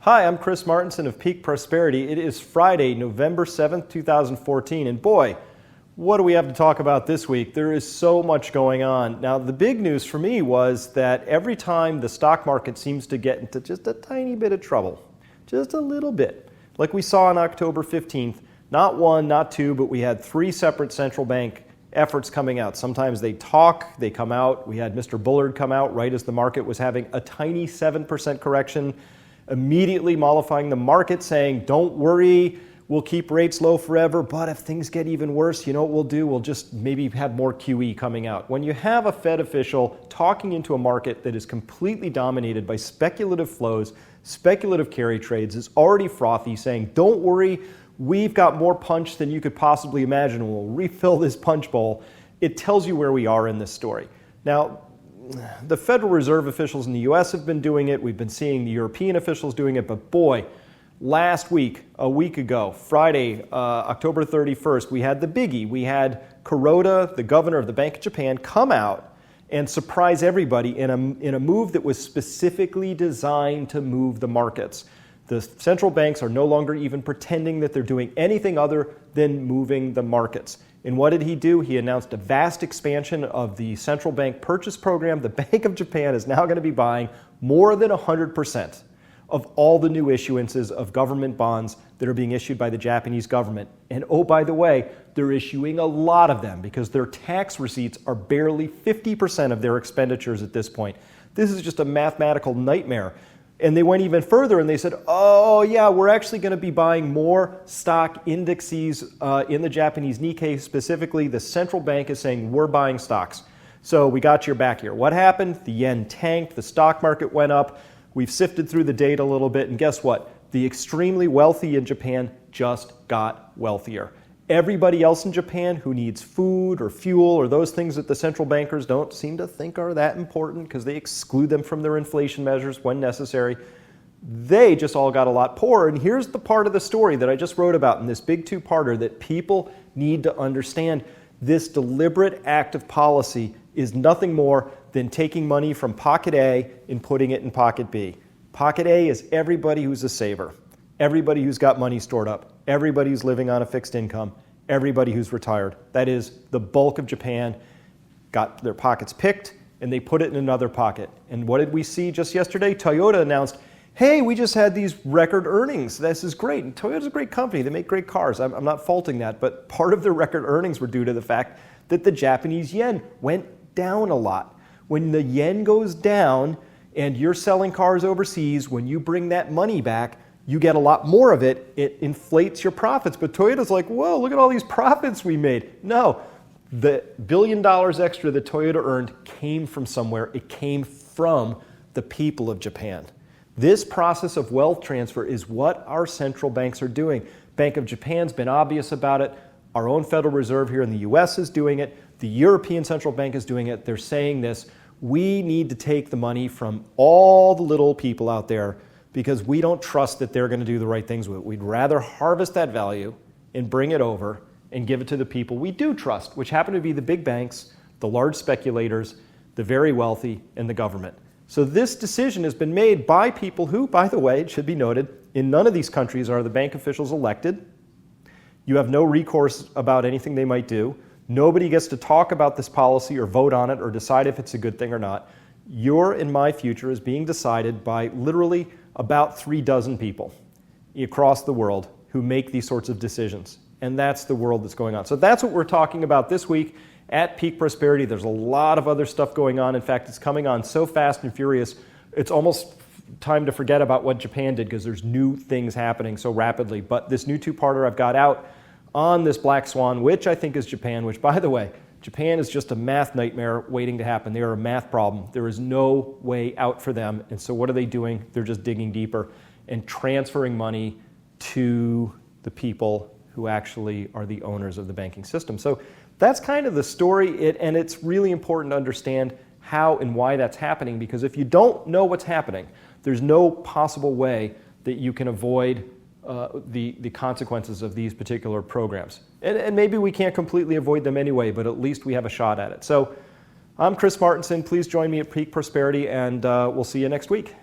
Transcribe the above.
Hi, I'm Chris Martenson of Peak Prosperity. It is Friday, November 7th, 2014, and boy, what do we have to talk about this week? There is so much going on. Now, the big news for me was that every time the stock market seems to get into just a tiny bit of trouble, just a little bit, like we saw on October 15th, not one, not two, but we had three separate central bank efforts coming out. Sometimes they talk, they come out. We had Mr. Bullard come out right as the market was having a tiny 7% correction, immediately mollifying the market, saying, don't worry, we'll keep rates low forever, but if things get even worse, you know what we'll do? We'll just maybe have more QE coming out. When you have a Fed official talking into a market that is completely dominated by speculative flows, speculative carry trades, is already frothy, saying, don't worry, we've got more punch than you could possibly imagine, we'll refill this punch bowl, it tells you where we are in this story. Now, the Federal Reserve officials in the US have been doing it. We've been seeing the European officials doing it. But boy, last week, a week ago, Friday, October 31st, we had the biggie. We had Kuroda, the governor of the Bank of Japan, come out and surprise everybody in a move that was specifically designed to move the markets. The central banks are no longer even pretending that they're doing anything other than moving the markets. And what did he do? He announced a vast expansion of the central bank purchase program. The Bank of Japan is now going to be buying more than 100% of all the new issuances of government bonds that are being issued by the Japanese government. And oh, by the way, they're issuing a lot of them because their tax receipts are barely 50% of their expenditures at this point. This is just a mathematical nightmare. And they went even further and they said, oh yeah, we're actually going to be buying more stock indexes in the Japanese Nikkei specifically. The central bank is saying we're buying stocks. So we got your back here. What happened? The yen tanked, the stock market went up. We've sifted through the data a little bit and guess what? The extremely wealthy in Japan just got wealthier. Everybody else in Japan who needs food or fuel or those things that the central bankers don't seem to think are that important because they exclude them from their inflation measures when necessary, they just all got a lot poorer. And here's the part of the story that I just wrote about in this big two-parter that people need to understand. This deliberate act of policy is nothing more than taking money from pocket A and putting it in pocket B. Pocket A is everybody who's a saver, everybody who's got money stored up, everybody who's living on a fixed income, everybody who's retired. That is, the bulk of Japan got their pockets picked and they put it in another pocket. And what did we see just yesterday? Toyota announced, hey, we just had these record earnings. This is great. And Toyota's a great company. They make great cars. I'm not faulting that. But part of their record earnings were due to the fact that the Japanese yen went down a lot. When the yen goes down and you're selling cars overseas, when you bring that money back, you get a lot more of it, it inflates your profits. But Toyota's like, whoa, look at all these profits we made. No, the $1 billion extra that Toyota earned came from somewhere. It came from the people of Japan. This process of wealth transfer is what our central banks are doing. Bank of Japan's been obvious about it. Our own Federal Reserve here in the US is doing it. The European Central Bank is doing it. They're saying this. We need to take the money from all the little people out there because we don't trust that they're going to do the right things with it. We'd rather harvest that value and bring it over and give it to the people we do trust, which happen to be the big banks, the large speculators, the very wealthy, and the government. So this decision has been made by people who, by the way, it should be noted, in none of these countries are the bank officials elected. You have no recourse about anything they might do. Nobody gets to talk about this policy or vote on it or decide if it's a good thing or not. Your and my future is being decided by literally about 36 people across the world who make these sorts of decisions. And that's the world that's going on. So that's what we're talking about this week at Peak Prosperity. There's a lot of other stuff going on. In fact, it's coming on so fast and furious, it's almost time to forget about what Japan did because there's new things happening so rapidly. But this new two-parter I've got out on this black swan, which I think is Japan, which, by the way, Japan is just a math nightmare waiting to happen. They are a math problem. There is no way out for them. And so what are they doing? They're just digging deeper and transferring money to the people who actually are the owners of the banking system. So that's kind of the story, and it's really important to understand how and why that's happening, because if you don't know what's happening, there's no possible way that you can avoid the consequences of these particular programs. And maybe we can't completely avoid them anyway, but at least we have a shot at it. So I'm Chris Martenson. Please join me at Peak Prosperity, and we'll see you next week.